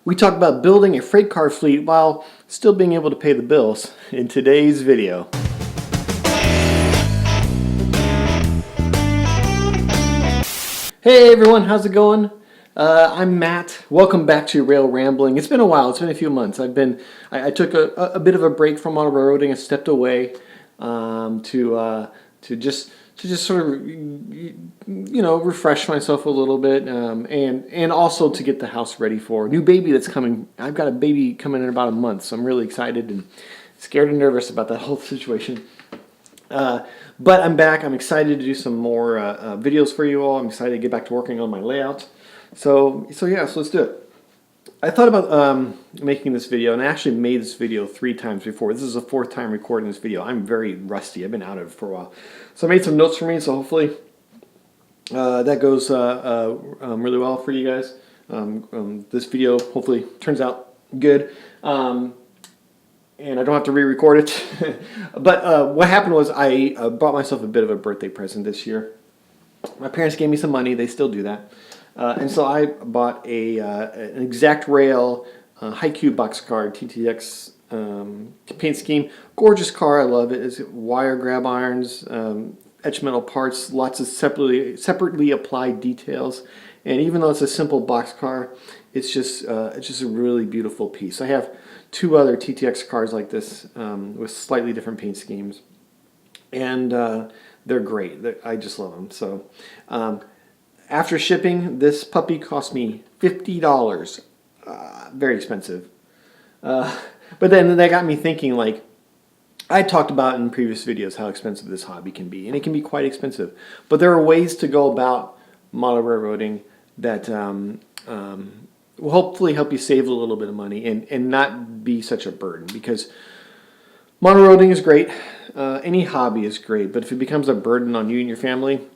We talk about building a freight car fleet while still being able to pay the bills in today's video. Hey everyone, how's it going? I'm Matt. Welcome back to Rail Rambling. It's been a while. It's been a few months. I took a bit of a break from auto railroading and stepped away to just sort of refresh myself a little bit and also to get the house ready for a new baby that's coming. I've got a baby coming in about a month, so I'm really excited and scared and nervous about that whole situation. But I'm back. I'm excited to do some more videos for you all. I'm excited to get back to working on my layout. So let's do it. I thought about making this video, and I actually made this video 3 times before. This is the 4th time recording this video. I'm very rusty. I've been out of it for a while. So I made some notes for me, so hopefully that goes really well for you guys. This video hopefully turns out good. And I don't have to re-record it. But what happened was I bought myself a bit of a birthday present this year. My parents gave me some money. They still do that. And so I bought an Exact Rail High-Cube boxcar TTX paint scheme. Gorgeous car. I love it. It's wire grab irons, etched metal parts, lots of separately applied details. And even though it's a simple boxcar, it's just a really beautiful piece. I have 2 other TTX cars like this with slightly different paint schemes, and they're great. I just love them. So after shipping, this puppy cost me $50. Very expensive. But then that got me thinking, like, I talked about in previous videos how expensive this hobby can be, and it can be quite expensive. But there are ways to go about model railroading that will hopefully help you save a little bit of money and not be such a burden, because model railroading is great. Any hobby is great, but if it becomes a burden on you and your family,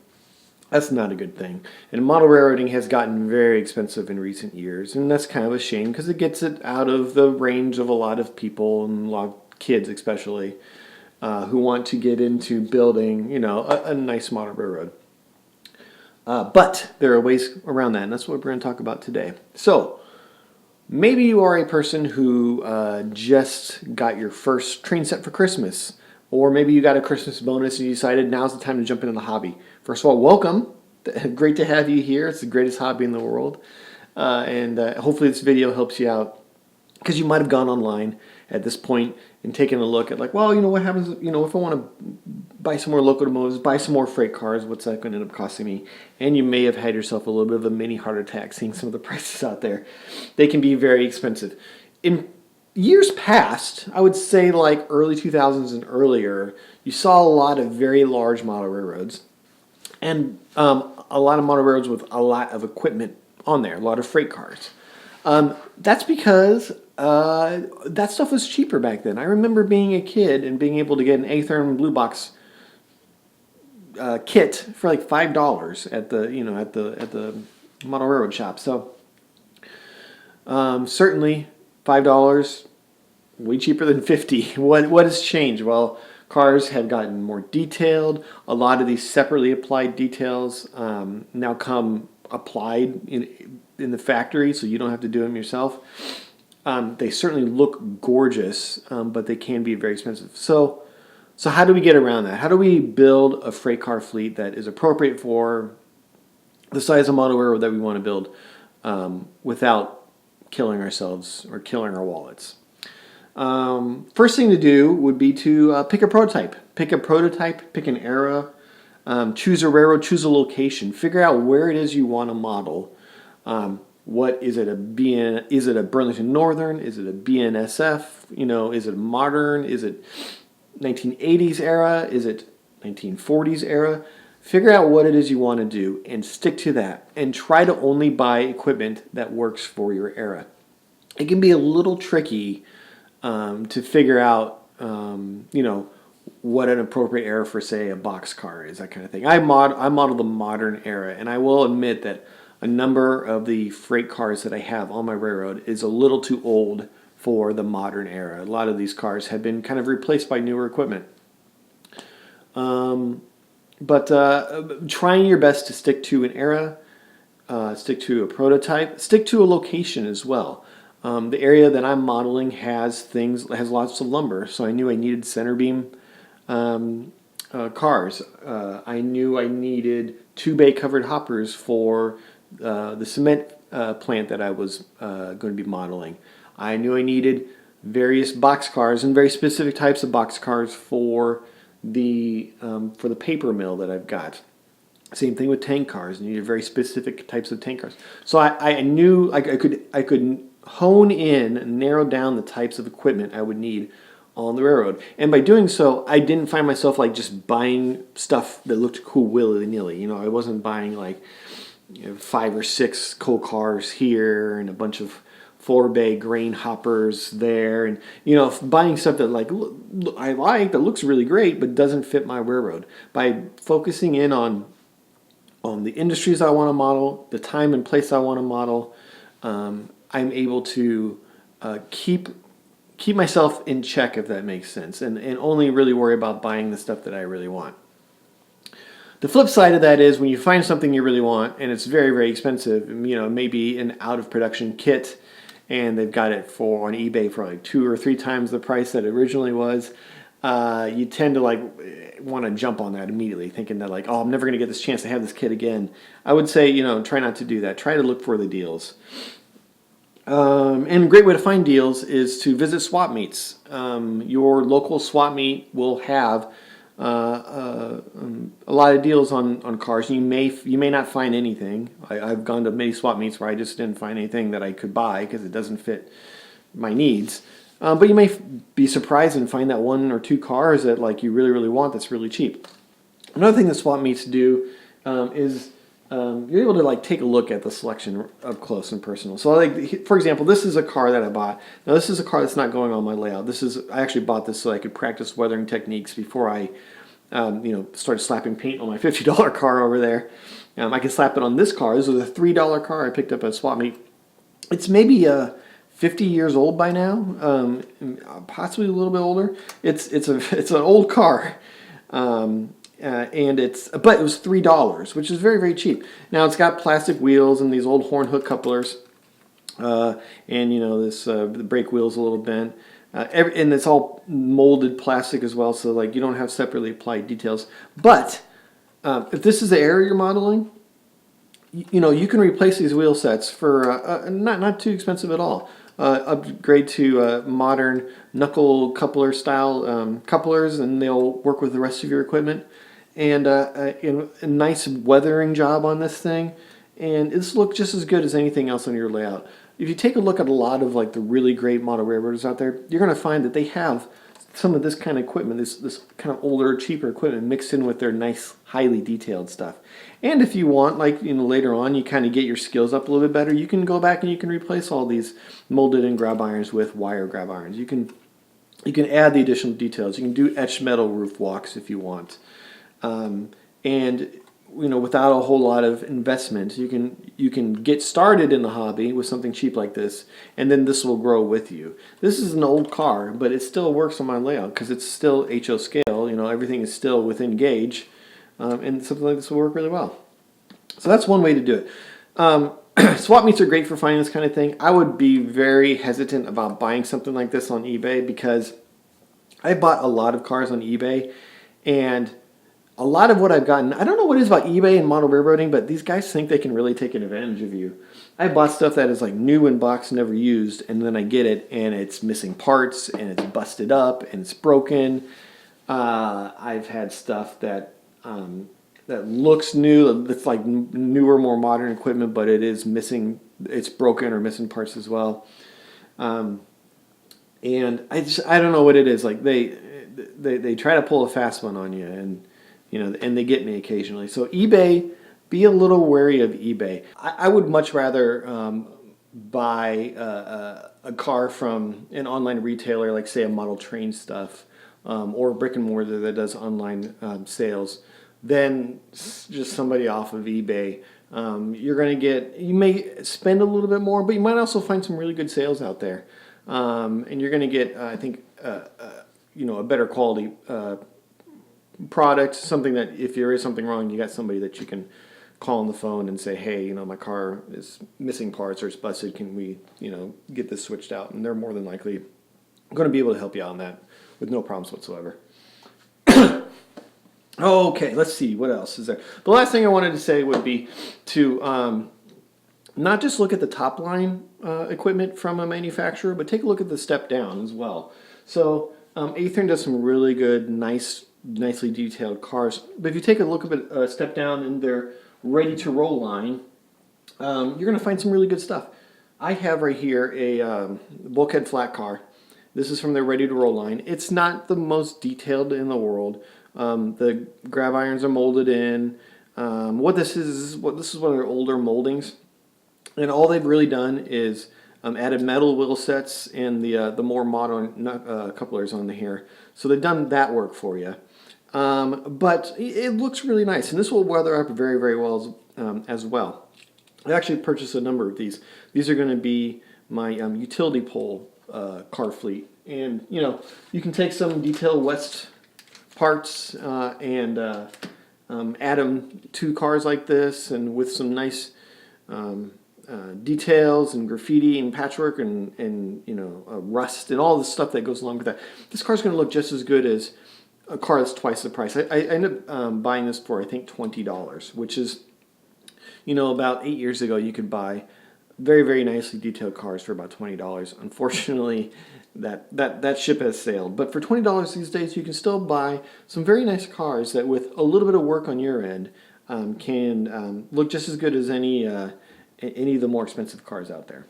that's not a good thing. And model railroading has gotten very expensive in recent years, and that's kind of a shame because it gets it out of the range of a lot of people, and a lot of kids especially, who want to get into building, a nice model railroad. But there are ways around that, and that's what we're going to talk about today. So, maybe you are a person who just got your first train set for Christmas, or maybe you got a Christmas bonus and you decided now's the time to jump into the hobby. First of all, welcome. Great to have you here. It's the greatest hobby in the world. And hopefully this video helps you out, because you might have gone online at this point and taken a look at, like, well, what happens, if I want to buy some more locomotives, buy some more freight cars, what's that going to end up costing me? And you may have had yourself a little bit of a mini heart attack seeing some of the prices out there. They can be very expensive. In years past, I would say like early 2000s and earlier, you saw a lot of very large model railroads, and a lot of model railroads with a lot of equipment on there, a lot of freight cars. That's because that stuff was cheaper back then. I remember being a kid and being able to get an A-Therm Blue Box kit for like $5 at the model railroad shop. So certainly $5, way cheaper than $50. What has changed? Well, cars have gotten more detailed. A lot of these separately applied details now come applied in the factory, so you don't have to do them yourself. They certainly look gorgeous, but they can be very expensive. So how do we get around that? How do we build a freight car fleet that is appropriate for the size of model railroad that we want to build without killing ourselves or killing our wallets? First thing to do would be to pick a prototype. Pick an era, choose a railroad, choose a location. Figure out where it is you want to model. What is it? Is it a Burlington Northern? Is it a BNSF? Is it modern? Is it 1980s era? Is it 1940s era? Figure out what it is you want to do and stick to that, and try to only buy equipment that works for your era. It can be a little tricky to figure out, what an appropriate era for, say, a boxcar is, that kind of thing. I model the modern era, and I will admit that a number of the freight cars that I have on my railroad is a little too old for the modern era. A lot of these cars have been kind of replaced by newer equipment. But trying your best to stick to an era, stick to a prototype, stick to a location as well. The area that I'm modeling has lots of lumber, so I knew I needed center beam cars. I knew I needed two bay covered hoppers for the cement plant that I was going to be modeling. I knew I needed various box cars and very specific types of box cars for the paper mill that I've got. Same thing with tank cars. You need very specific types of tank cars. So I knew I could hone in and narrow down the types of equipment I would need on the railroad. And by doing so, I didn't find myself like just buying stuff that looked cool willy-nilly. You know, I wasn't buying like 5 or 6 coal cars here and a bunch of 4-bay grain hoppers there, and buying stuff that I like, that looks really great but doesn't fit my railroad. By focusing in on the industries I want to model, the time and place I want to model, I'm able to keep myself in check, if that makes sense, and only really worry about buying the stuff that I really want. The flip side of that is when you find something you really want and it's very, very expensive, maybe an out of production kit, and they've got it on eBay for like 2 or 3 times the price that it originally was. You tend to want to jump on that immediately, thinking that oh, I'm never going to get this chance to have this kit again. I would say try not to do that. Try to look for the deals. And a great way to find deals is to visit swap meets. Your local swap meet will have a lot of deals on cars. You may not find anything. I've gone to many swap meets where I just didn't find anything that I could buy because it doesn't fit my needs. But you may be surprised and find that 1 or 2 cars that you really, really want that's really cheap. Another thing that swap meets do is you're able to take a look at the selection up close and personal. So for example, this is a car that I bought. Now this is a car that's not going on my layout. I actually bought this so I could practice weathering techniques before I started slapping paint on my $50 car over there. I can slap it on this car. This was a $3 car I picked up at a swap meet. It's maybe 50 years old by now, possibly a little bit older. It's an old car. But it was $3, which is very, very cheap. Now it's got plastic wheels and these old horn hook couplers, and the brake wheel's a little bent, and it's all molded plastic as well, so you don't have separately applied details. But if this is the area you're modeling, you can replace these wheel sets for not too expensive at all. Upgrade to modern knuckle coupler style couplers, and they'll work with the rest of your equipment. And a nice weathering job on this thing, and it's look just as good as anything else on your layout. If you take a look at a lot of the really great model railroaders out there, you're going to find that they have some of this kind of equipment, this kind of older, cheaper equipment mixed in with their nice, highly detailed stuff. And if you want, later on, you kind of get your skills up a little bit better, you can go back and you can replace all these molded in grab irons with wire grab irons. You can add the additional details. You can do etched metal roof walks if you want. And without a whole lot of investment, you can get started in the hobby with something cheap like this, and then this will grow with you. This is an old car, but it still works on my layout because it's still HO scale. Everything is still within gauge, and something like this will work really well. So that's one way to do it. Swap meets are great for finding this kind of thing. I would be very hesitant about buying something like this on eBay because I bought a lot of cars on eBay, and a lot of what I've gotten, I don't know what it is about eBay and model railroading, but these guys think they can really take advantage of you. I bought stuff that is new in box, never used, and then I get it and it's missing parts and it's busted up and it's broken. I've had stuff that looks new, it's newer, more modern equipment, but it is missing, it's broken or missing parts as well. And I don't know what it is. They try to pull a fast one on you, and and they get me occasionally. So eBay, be a little wary of eBay. I would much rather buy a car from an online retailer, like say a Model Train stuff, or a brick and mortar that does online sales, than just somebody off of eBay. You may spend a little bit more, but you might also find some really good sales out there. And you're going to get, I think, a better quality product, something that if there is something wrong, you got somebody that you can call on the phone and say, hey, you know, my car is missing parts or it's busted. Can we, you know, get this switched out? And they're more than likely going to be able to help you out on that with no problems whatsoever. Okay, let's see. What else is there? The last thing I wanted to say would be to not just look at the top line equipment from a manufacturer, but take a look at the step down as well. So Athearn does some really good, nicely detailed cars. But if you take a look at a step down in their ready-to-roll line, you're going to find some really good stuff. I have right here a bulkhead flat car. This is from their ready-to-roll line. It's not the most detailed in the world. The grav irons are molded in. This is one of their older moldings, and all they've really done is added metal wheel sets and the more modern couplers on here. So they've done that work for you. But it looks really nice, and this will weather up very, very well as well. I actually purchased a number of these. These are going to be my utility pole car fleet, and you know, you can take some Detail West parts and add them to cars like this, and with some nice details and graffiti and patchwork and you know, rust and all the stuff that goes along with that. This car's going to look just as good as a car that's twice the price. I ended up buying this for I think $20, which is, you know, about 8 years ago you could buy very, very nicely detailed cars for about $20. Unfortunately, that ship has sailed. But for $20 these days, you can still buy some very nice cars that, with a little bit of work on your end, can look just as good as any of the more expensive cars out there.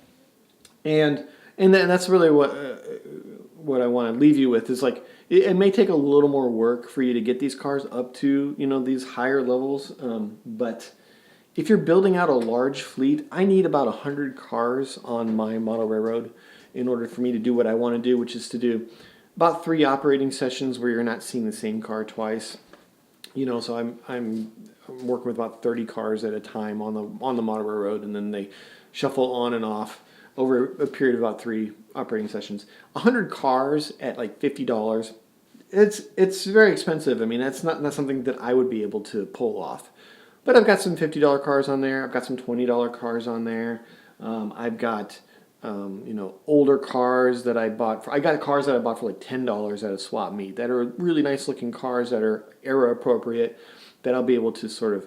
And that's really what I want to leave you with is, like, it may take a little more work for you to get these cars up to, you know, these higher levels, but if you're building out a large fleet, I need about 100 cars on my model railroad in order for me to do what I want to do, which is to do about 3 operating sessions where you're not seeing the same car twice. You know, so I'm working with about 30 cars at a time on the model railroad, and then they shuffle on and off over a period of about 3 operating sessions. 100 cars at like $50, it's very expensive. I mean, that's not something that I would be able to pull off. But I've got some $50 cars on there. I've got some $20 cars on there. I've got you know, older cars that I bought. I got cars that I bought for like $10 at a swap meet that are really nice looking cars that are era appropriate, that I'll be able to sort of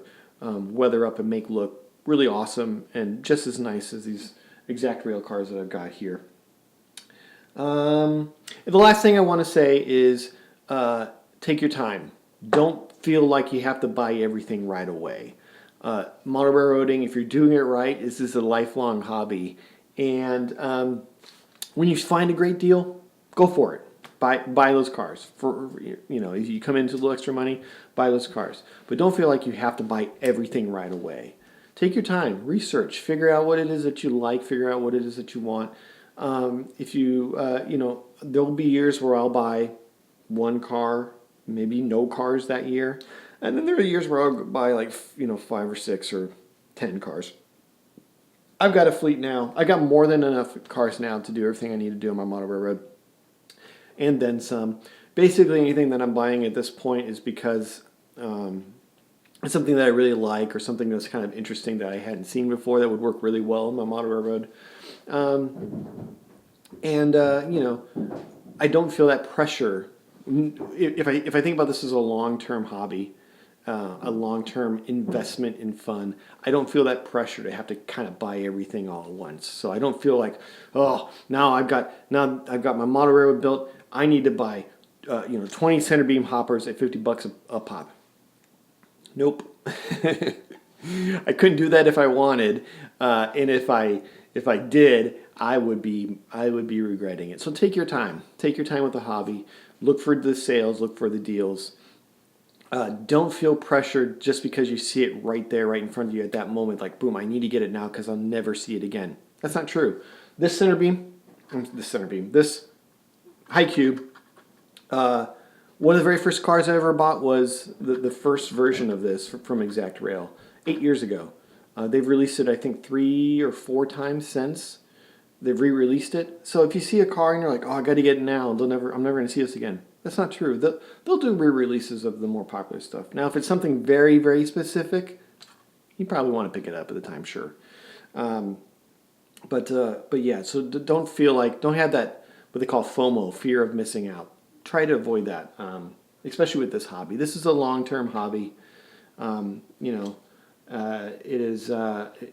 weather up and make look really awesome and just as nice as these exact rail cars that I've got here. The last thing I want to say is take your time. Don't feel like you have to buy everything right away. Model railroading, if you're doing it right, this is a lifelong hobby. And when you find a great deal, go for it. Buy those cars. For, you know, if you come into a little extra money, buy those cars. But don't feel like you have to buy everything right away. Take your time, research, figure out what it is that you like, figure out what it is that you want. If you, you know, there'll be years where I'll buy one car, maybe no cars that year. And then there are years where I'll buy like, you know, 5 or 6 or 10 cars. I've got a fleet now. I got more than enough cars now to do everything I need to do on my model railroad. And then some. Basically anything that I'm buying at this point is because it's something that I really like, or something that's kind of interesting that I hadn't seen before that would work really well on my model railroad. You know, I don't feel that pressure. If I think about this as a long-term hobby, a long-term investment in fun, I don't feel that pressure to have to kind of buy everything all at once. So I don't feel like, oh, now I've got my model railroad built. I need to buy, you know, 20 center beam hoppers at $50 a pop. Nope. I couldn't do that if I wanted, and if I did, I would be regretting it. So take your time. Take your time with the hobby. Look for the sales. Look for the deals. Don't feel pressured just because you see it right there, right in front of you at that moment. Like, boom, I need to get it now because I'll never see it again. That's not true. This high cube. One of the very first cars I ever bought was the first version of this from Exact Rail 8 years ago. They've released it, I think, 3 or 4 times since. They've re-released it. So if you see a car and you're like, oh, I got to get it now, I'm never going to see this again. That's not true. They'll do re-releases of the more popular stuff. Now, if it's something very, very specific, you probably want to pick it up at the time, sure. But yeah, so don't feel like, don't have that, what they call FOMO, fear of missing out. Try to avoid that, especially with this hobby. This is a long-term hobby.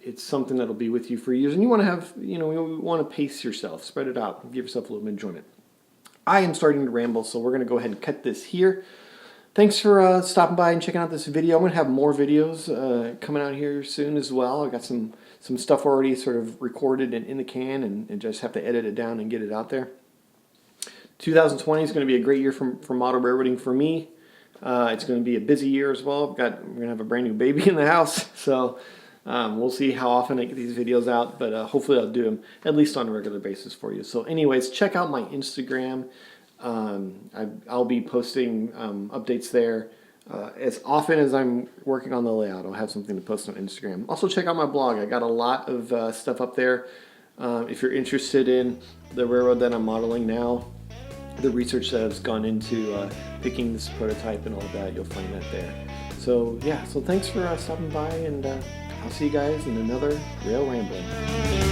It's something that'll be with you for years, and you want to have, you want to pace yourself, spread it out, give yourself a little bit of enjoyment. I am starting to ramble, so we're going to go ahead and cut this here. Thanks for stopping by and checking out this video. I'm going to have more videos coming out here soon as well. I got some stuff already sort of recorded and in the can, and just have to edit it down and get it out there. 2020 is going to be a great year for model railroading for me. It's going to be a busy year as well. We're going to have a brand new baby in the house, so we'll see how often I get these videos out, but hopefully I'll do them at least on a regular basis for you. So anyways, check out my Instagram. I'll be posting updates there as often as I'm working on the layout. I'll have something to post on Instagram. Also check out my blog. I got a lot of stuff up there. If you're interested in the railroad that I'm modeling now, the research that has gone into picking this prototype and all of that, you'll find that there. So yeah, so thanks for stopping by, and I'll see you guys in another Rail Ramblin'.